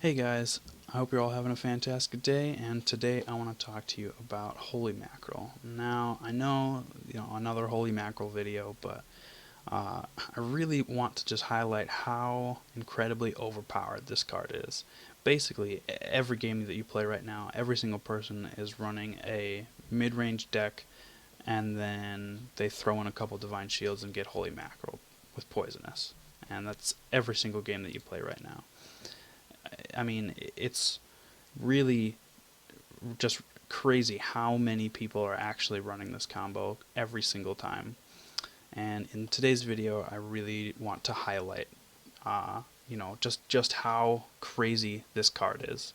Hey guys, I hope you're all having a fantastic day, and today I want to talk to you about Holy Mackerel. Now, I know, another Holy Mackerel video, but I really want to just highlight how incredibly overpowered this card is. Basically, every game that you play right now, every single person is running a mid-range deck, and then they throw in a couple Divine Shields and get Holy Mackerel with Poisonous. And that's every single game that you play right now. I mean, it's really just crazy how many people are actually running this combo every single time. And in today's video, I really want to highlight, just how crazy this card is.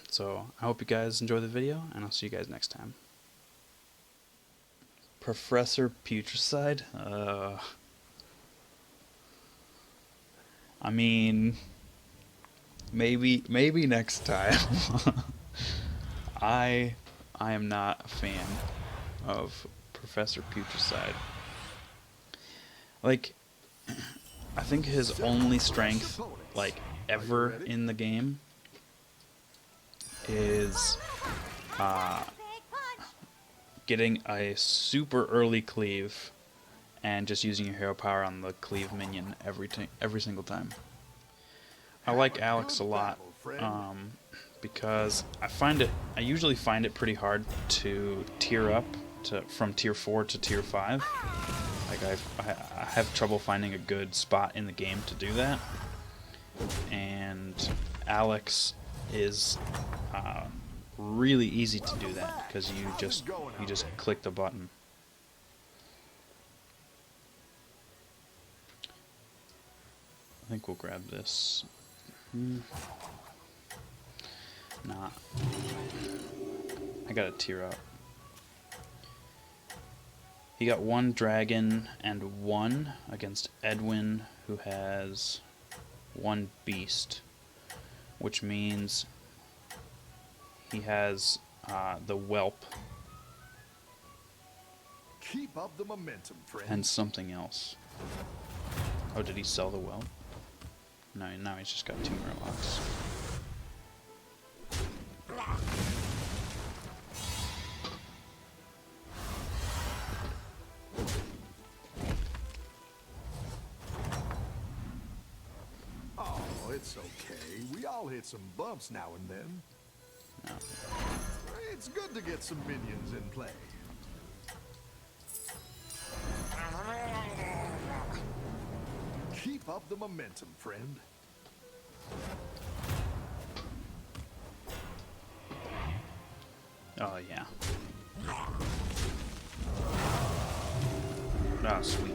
So I hope you guys enjoy the video, and I'll see you guys next time. Professor Putricide? I mean, maybe next time. I am not a fan of Professor Putricide. Like, I think his only strength, like, ever in the game is getting a super early cleave and just using your hero power on the cleave minion every single time. I like Alex a lot because I usually find it pretty hard to tier up from tier 4 to tier 5. Like I have trouble finding a good spot in the game to do that, and Alex is really easy to do that because you just click the button. I think we'll grab this. Nah. I gotta tier up. He got 1 dragon and 1 against Edwin, who has 1 beast, which means he has the whelp. Keep up the momentum, friend. And something else. Oh, did he sell the whelp? No, now he's just got 2 Murlocs. Oh, it's okay. We all hit some bumps now and then. No. It's good to get some minions in play. Keep up the momentum, friend. Oh, yeah. Ah, sweet.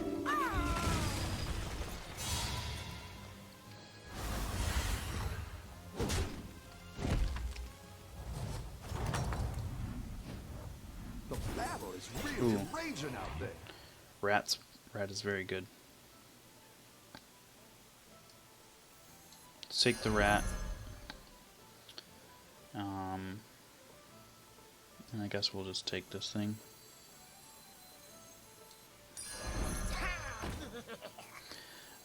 The battle is really Ooh. raging out there. Rat is very good. Let's take the rat. And I guess we'll just take this thing.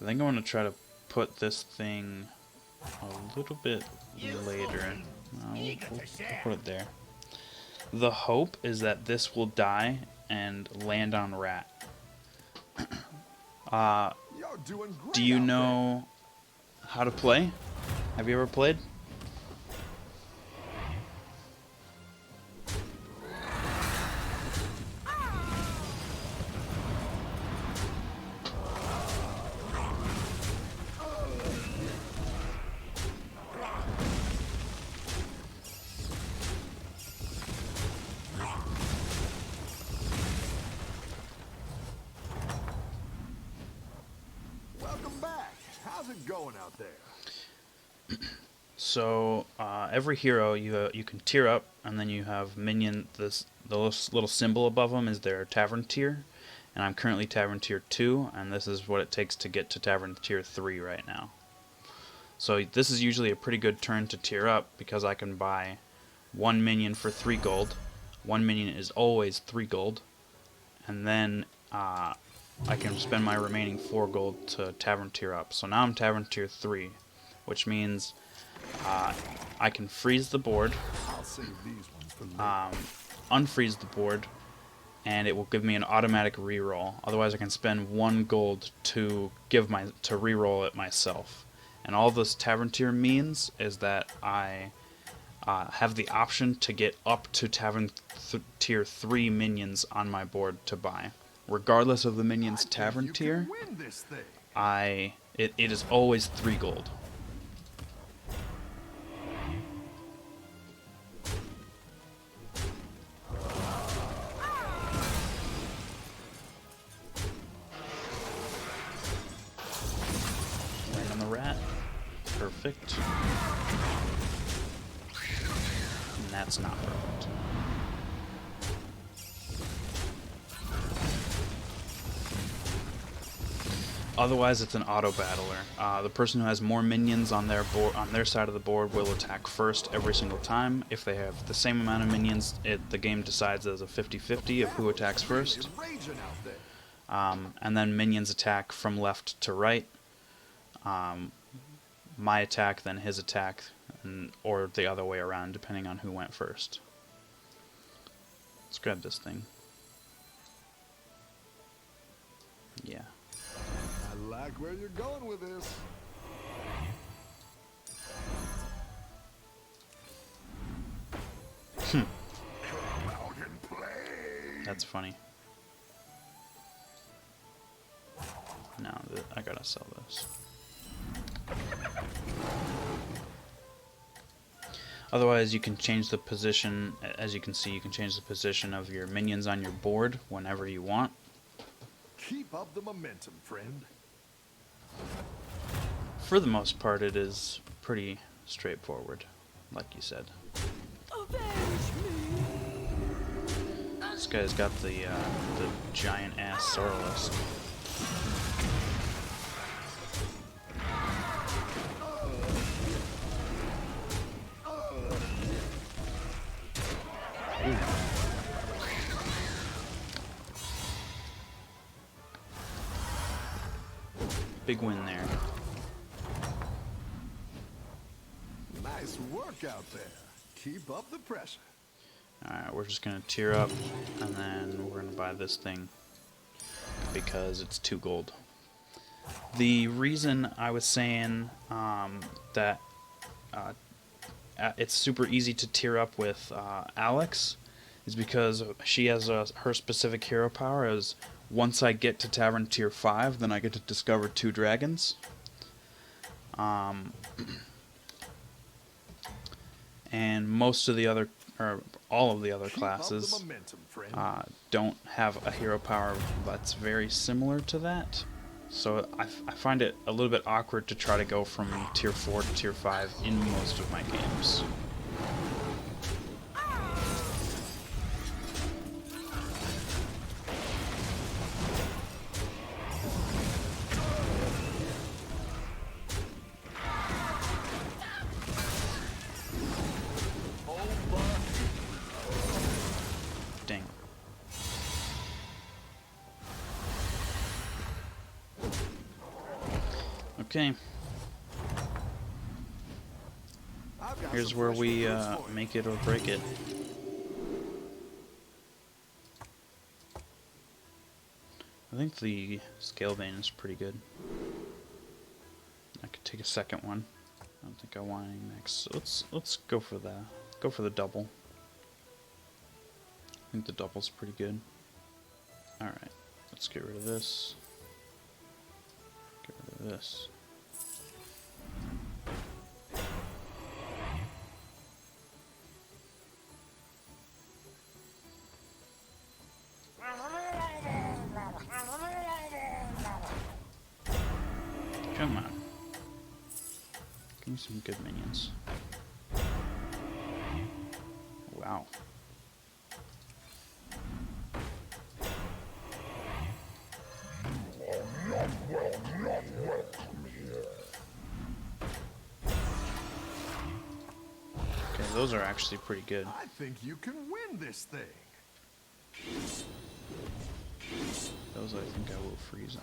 I think I want to try to put this thing a little bit later. We'll put it there. The hope is that this will die and land on rat. You're doing great. Do you out know how to play? Have you ever played? there? Welcome back. How's it going out there? So every hero you can tier up, and then you have minion. The little symbol above them is their tavern tier, and I'm currently tavern tier 2, and this is what it takes to get to tavern tier 3 right now. So this is usually a pretty good turn to tier up because I can buy 1 minion for 3 gold. 1 minion is always 3 gold, and then I can spend my remaining 4 gold to tavern tier up. So now I'm tavern tier 3, which means I can freeze the board, I'll save these ones for later. unfreeze the board, and it will give me an automatic reroll. Otherwise, I can spend 1 gold to reroll it myself. And all this Tavern Tier means is that I have the option to get up to Tavern Tier 3 minions on my board to buy. Regardless of the minions' Tavern Tier, Win this thing. it is always 3 gold. Land on the rat. Perfect. And that's not perfect. Otherwise, it's an auto battler. The person who has more minions on their side of the board will attack first every single time. If they have the same amount of minions, the game decides as a 50-50 of who attacks first. And then minions attack from left to right. My attack, then his attack, or the other way around, depending on who went first. Let's grab this thing. Yeah. I like where you're going with this. Come out and play. That's funny. Now I gotta sell this. Otherwise, you can change the position. As you can see, you can change the position of your minions on your board whenever you want. Keep up the momentum, friend. For the most part, it is pretty straightforward, like you said. This guy's got the giant ass Sorrelist. Big win there. Nice work out there. Keep up the pressure. Alright, we're just gonna tier up, and then we're gonna buy this thing because it's 2 gold. The reason I was saying that it's super easy to tier up with Alex is because she has her specific hero power is once I get to Tavern Tier 5, then I get to discover 2 dragons. And most of the other, or all of the other classes don't have a hero power that's very similar to that. So I find it a little bit awkward to try to go from Tier 4 to Tier 5 in most of my games. Dang. Okay. Here's where we make it or break it. I think the scale vein is pretty good. I could take a second one. I don't think I want any next. So let's go for the double. I think the double's pretty good. All right, let's get rid of this. Get rid of this. Come on. Give me some good minions. Wow. Okay, those are actually pretty good. I think you can win this thing. Those I think I will freeze on.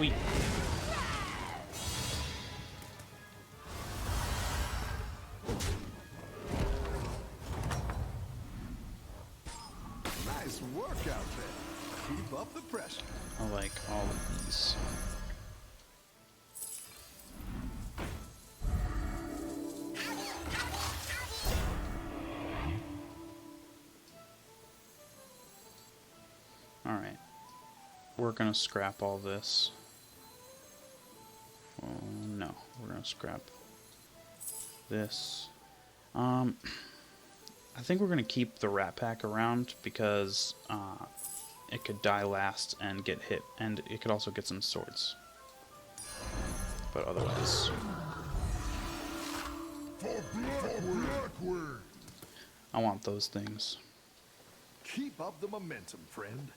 Sweet. Nice work out there. Keep up the pressure. I like all of these. Alright. We're gonna scrap all this. Oh, no. We're gonna scrap this. I think we're gonna keep the Rat Pack around because it could die last and get hit, and it could also get some swords. But otherwise, I want those things. Keep up the momentum, friend.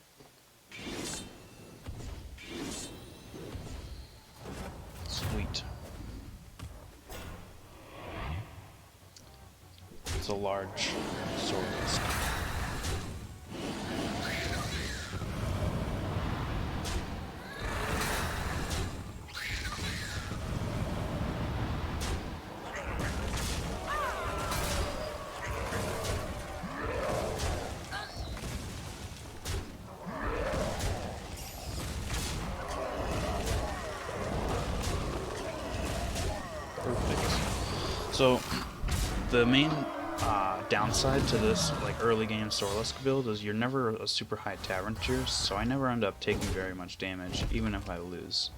Sweet. It's a large sword disc. Perfect. So, the main downside to this like early game Sorlisk build is you're never a super high tavern tier, so I never end up taking very much damage, even if I lose.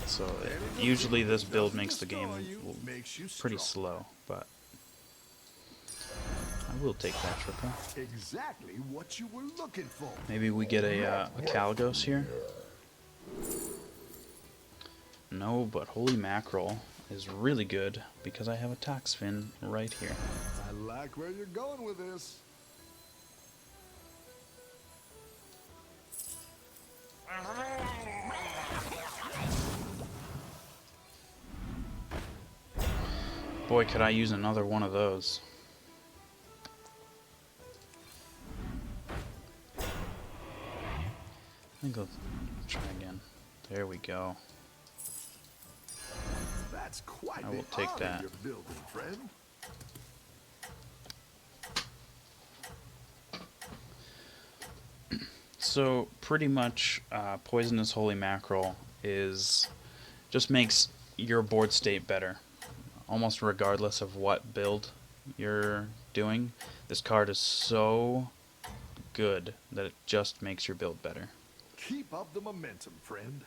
So usually this build makes the game pretty slow, but I will take that triple. Exactly what you were looking for. Maybe we get a Caligos here. No, but Holy Mackerel is really good because I have a Toxfin right here. I like where you're going with this. Boy, could I use another one of those. I think I'll try again. There we go. That's quite I will take that. You're building, friend. So pretty much Poisonous Holy Mackerel is just makes your board state better. Almost regardless of what build you're doing. This card is so good that it just makes your build better. Keep up the momentum, friend.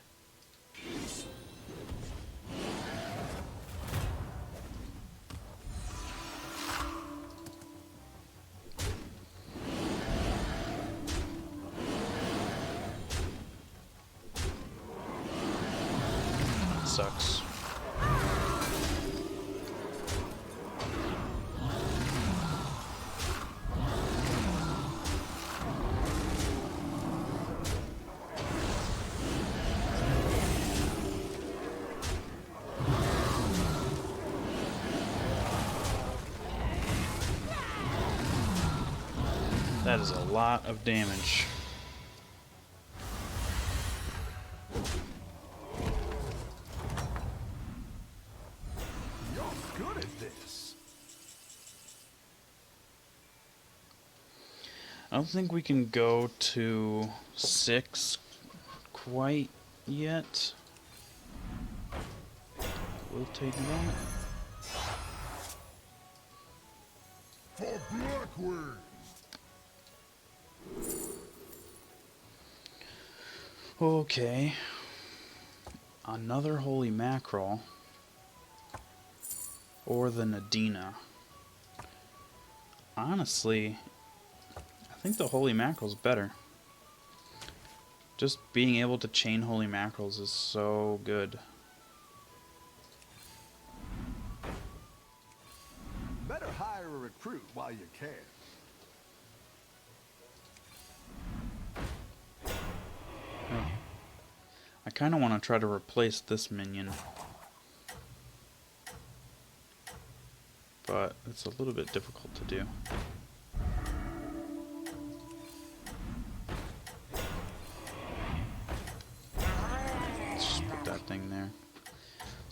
Sucks. That is a lot of damage. You're good at this. I don't think we can go to 6 quite yet. We'll take that. For Blackwood. Okay. Another Holy Mackerel. Or the Nadina. Honestly, I think the Holy Mackerel's better. Just being able to chain Holy Mackerels is so good. Better hire a recruit while you can. I kind of want to try to replace this minion. But it's a little bit difficult to do.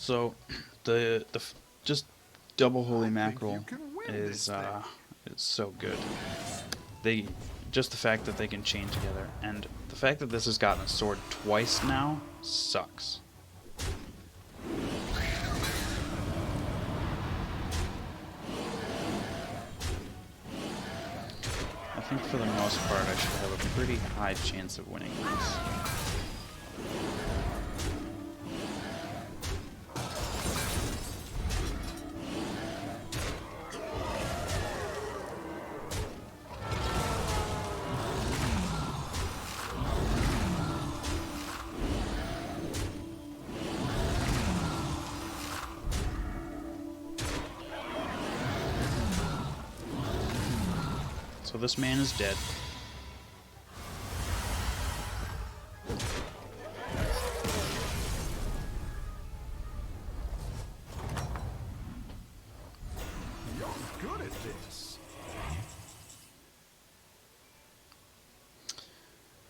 So just double holy I think mackerel you can win is this thing. is so good. They just the fact that they can chain together, and the fact that this has gotten a sword twice now sucks. I think for the most part I should have a pretty high chance of winning this. So this man is dead. You're good at this.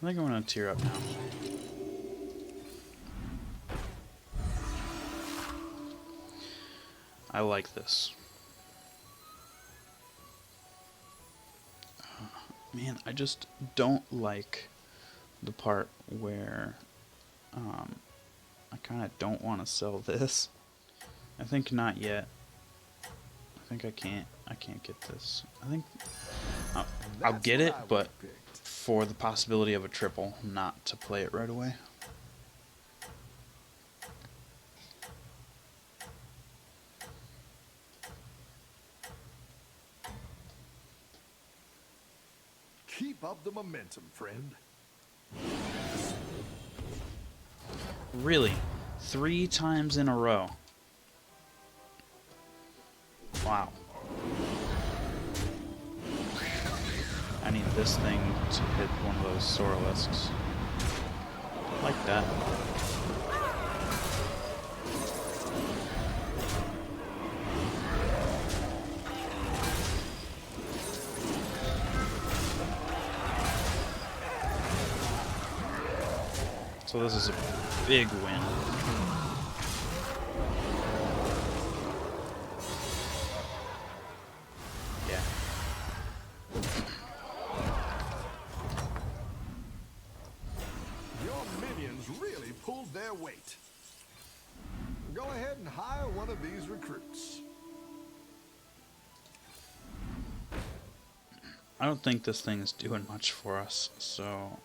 I think I'm gonna tear up now. I like this. Man, I just don't like the part where I kind of don't want to sell this. I think not yet. I think I can't get this. I think I'll That's get what it, I but would've picked. for the possibility of a triple, not to play it right away. Keep up the momentum, friend. Really? 3 times in a row. Wow. I need this thing to hit one of those Soralisks. Like that. So this is a big win. Yeah. Your minions really pulled their weight. Go ahead and hire one of these recruits. I don't think this thing is doing much for us, so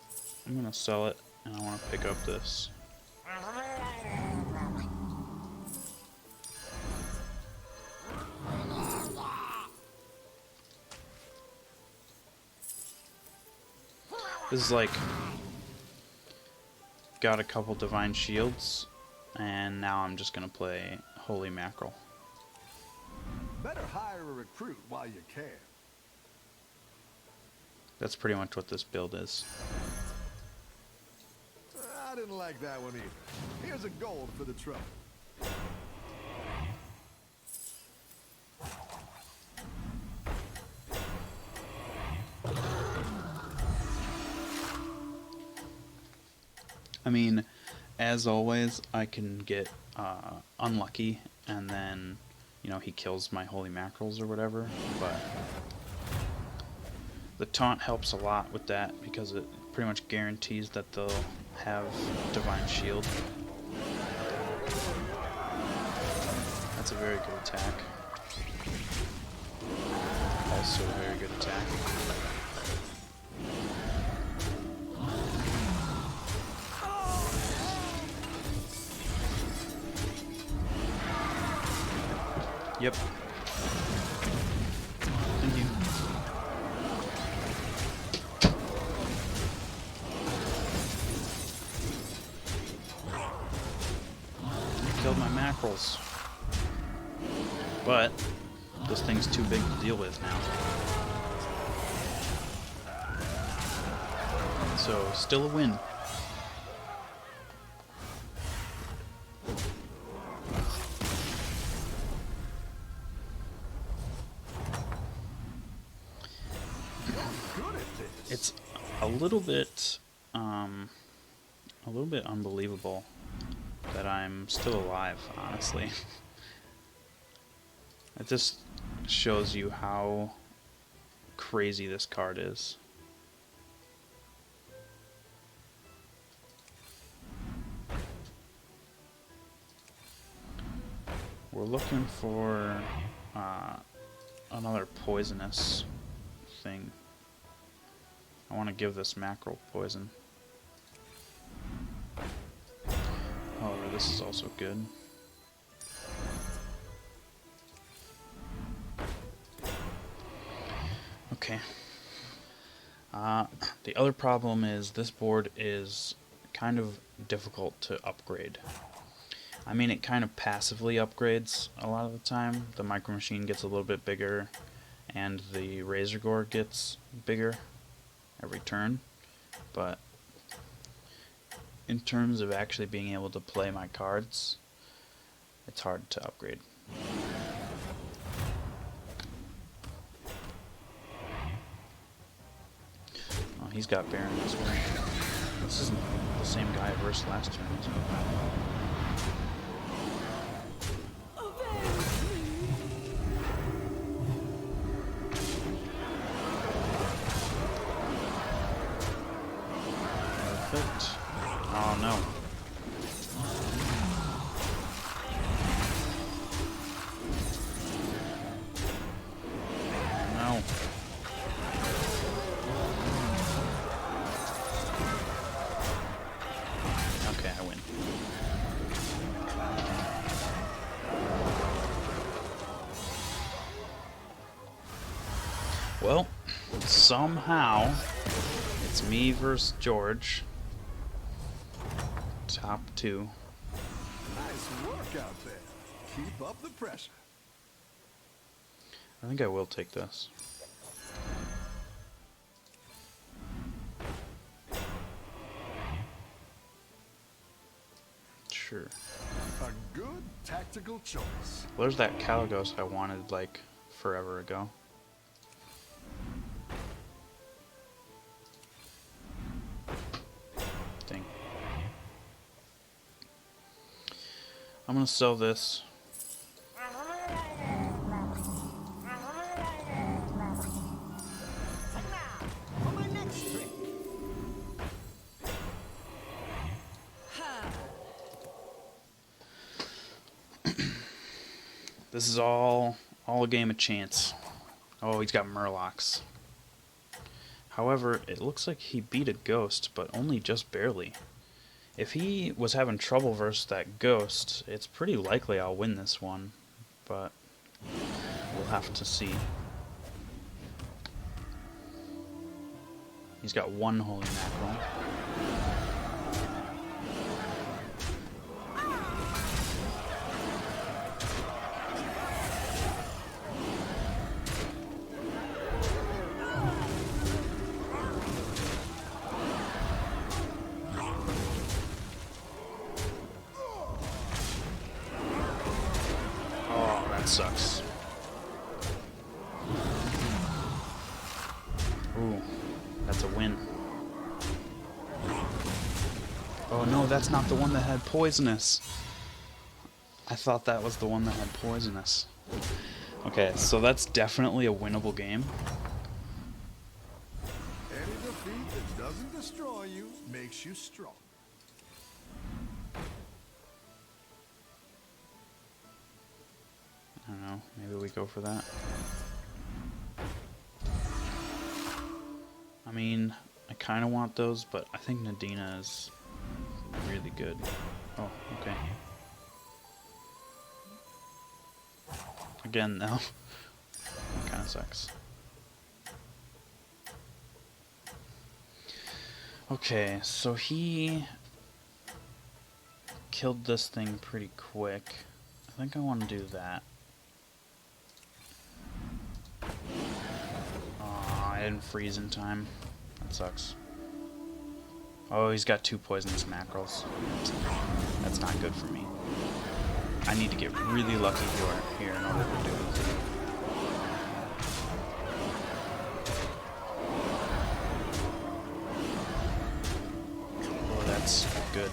I'm gonna sell it, and I want to pick up this. This is like, got a couple divine shields, and now I'm just gonna play holy mackerel. Better hire a recruit while you can. That's pretty much what this build is. I didn't like that one either. Here's a gold for the trouble. I mean, as always, I can get unlucky, and then, you know, he kills my holy mackerels or whatever, but the taunt helps a lot with that because it pretty much guarantees that they'll have divine shield. That's a very good attack. Also a very good attack. Yep. Thank you. Killed my mackerels. But this thing's too big to deal with now. So, still a win. Good at this. It's a little bit unbelievable that I'm still alive, honestly. It just shows you how crazy this card is. We're looking for another poisonous thing. I want to give this mackerel poison. However, this is also good. Okay. The other problem is this board is kind of difficult to upgrade. I mean, it kind of passively upgrades a lot of the time. The Micro Machine gets a little bit bigger, and the Razor Gore gets bigger every turn. But in terms of actually being able to play my cards, it's hard to upgrade. Oh, he's got Baron as well. This isn't the same guy I versed last turn, is it? Perfect. Oh no. No. Okay, I win. Well, somehow it's me versus George. Top 2. Nice work out there. Keep up the pressure. I think I will take this. Sure. A good tactical choice. Well, there's that Caligos I wanted like forever ago. Dang. I'm gonna sell this. This is all a game of chance. Oh, he's got Murlocs. However, it looks like he beat a ghost, but only just barely. If he was having trouble versus that ghost, it's pretty likely I'll win this one, but we'll have to see. He's got one Holy Mackerel. Sucks. Ooh, that's a win. Oh no, that's not the one that had poisonous. I thought that was the one that had poisonous. Okay, so that's definitely a winnable game. Any defeat that doesn't destroy you makes you strong. I don't know, maybe we go for that. I mean, I kind of want those, but I think Nadina is really good. Oh, okay. Again, though, that kind of sucks. Okay, so he killed this thing pretty quick. I think I want to do that. I didn't freeze in time. That sucks. Oh, he's got 2 poisonous mackerels. That's not good for me. I need to get really lucky here in order to do it. Oh, that's good.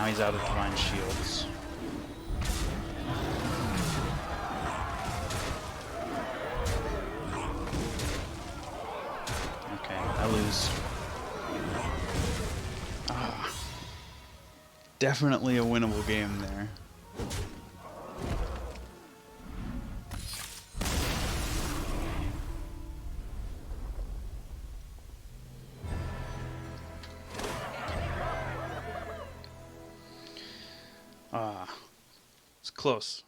now he's out of Divine Shields. Okay, I lose. Ah, definitely a winnable game there. Ah, it's close.